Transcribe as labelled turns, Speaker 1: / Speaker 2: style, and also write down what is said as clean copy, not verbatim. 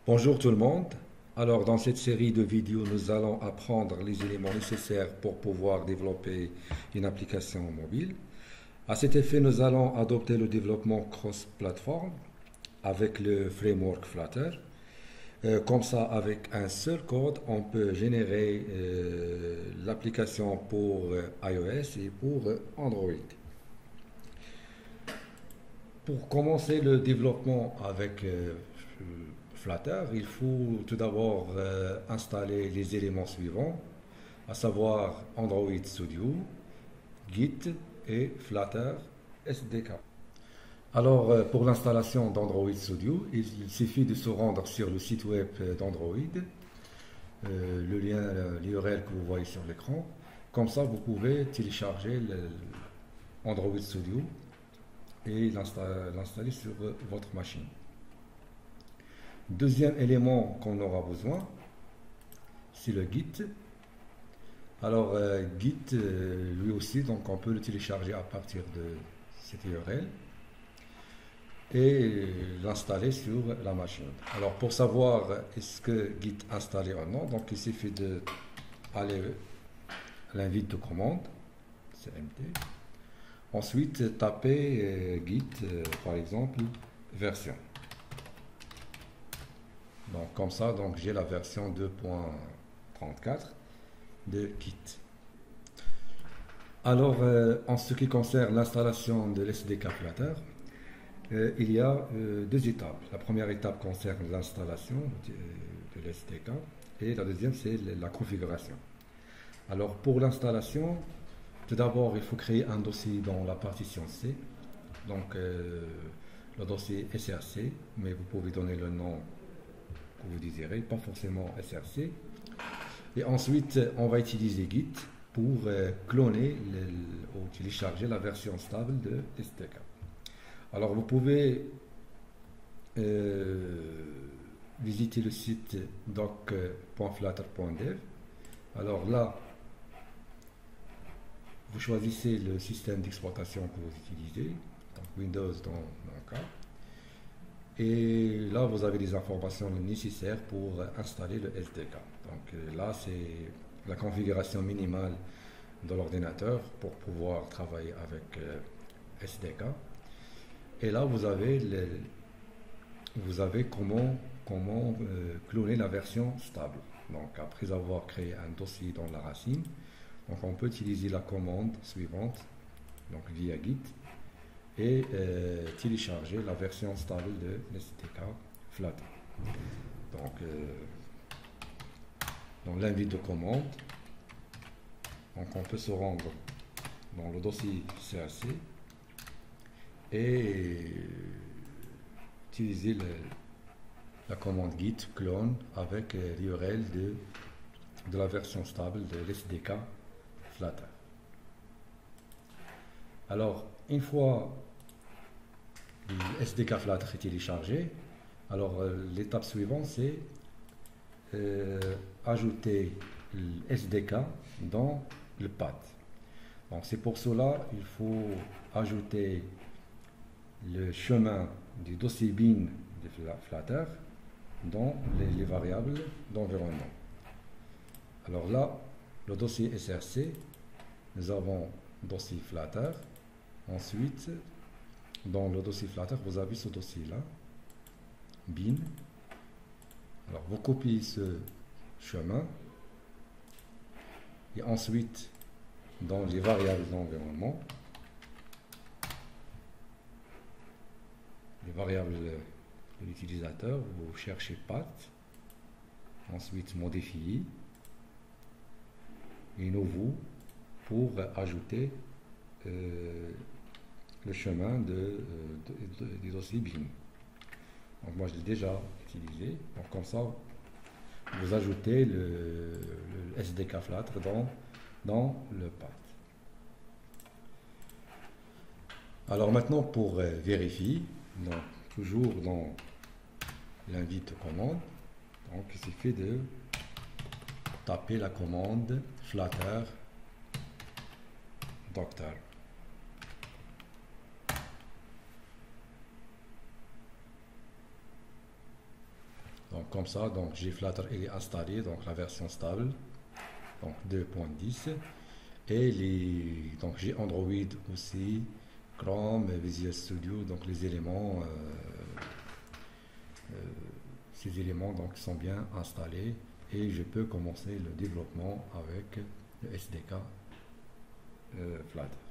Speaker 1: Bonjour tout le monde. Alors, dans cette série de vidéos, nous allons apprendre les éléments nécessaires pour pouvoir développer une application mobile. À cet effet, nous allons adopter le développement cross-platform avec le framework Flutter. Comme ça, avec un seul code, on peut générer l'application pour iOS et pour Android. Pour commencer le développement avec Flutter, il faut tout d'abord installer les éléments suivants, à savoir Android Studio, Git et Flutter SDK. Alors, pour l'installation d'Android Studio, il suffit de se rendre sur le site web d'Android, le lien, l'URL que vous voyez sur l'écran. Comme ça, vous pouvez télécharger Android Studio et l'installer sur votre machine. Deuxième élément qu'on aura besoin, c'est le Git. Alors Git, lui aussi, donc on peut le télécharger à partir de cette URL et l'installer sur la machine. Alors pour savoir est-ce que Git est installé ou non, donc il suffit de aller à l'invite de commande, CMD. Ensuite taper Git, par exemple, version. Donc comme ça, donc j'ai la version 2.34 de Git. Alors en ce qui concerne l'installation de l'SDK Flutter, il y a deux étapes. La première étape concerne l'installation de l'SDK et la deuxième c'est la configuration. Alors pour l'installation, tout d'abord il faut créer un dossier dans la partition C, donc le dossier SRC, mais vous pouvez donner le nom que vous désirez, pas forcément SRC. Et ensuite, on va utiliser Git pour cloner ou télécharger la version stable de SDK. Alors, vous pouvez visiter le site doc.flutter.dev. Alors là, vous choisissez le système d'exploitation que vous utilisez, donc Windows dans mon cas. Et là, vous avez les informations nécessaires pour installer le SDK. Donc là, c'est la configuration minimale de l'ordinateur pour pouvoir travailler avec SDK. Et là, vous avez comment cloner la version stable. Donc après avoir créé un dossier dans la racine, donc on peut utiliser la commande suivante, donc via Git, et télécharger la version stable de l'SDK Flutter. Donc, dans l'invite de commande, donc on peut se rendre dans le dossier CAC et utiliser la commande git clone avec l'URL de la version stable de l'SDK Flutter. Alors, une fois le SDK Flutter est téléchargé, alors l'étape suivante c'est ajouter le SDK dans le path. Donc c'est pour cela il faut ajouter le chemin du dossier bin de Flutter dans les variables d'environnement. Alors là, le dossier SRC, nous avons dossier Flutter. Ensuite, dans le dossier Flutter, vous avez ce dossier-là, bin. Alors, vous copiez ce chemin. Et ensuite, dans les variables d'environnement, les variables de l'utilisateur, vous cherchez path. Ensuite, modifier. Et nouveau pour ajouter le chemin du dossier bin. Donc moi je l'ai déjà utilisé. Donc comme ça, vous ajoutez le SDK Flutter dans le path. Alors maintenant pour vérifier, donc, toujours dans l'invite commande, donc il suffit de taper la commande flutter doctor. Donc comme ça, donc j'ai Flutter, il est installé, donc la version stable, donc 2.10. Et donc j'ai Android aussi, Chrome, Visual Studio, donc les éléments, ces éléments donc sont bien installés et je peux commencer le développement avec le SDK Flutter.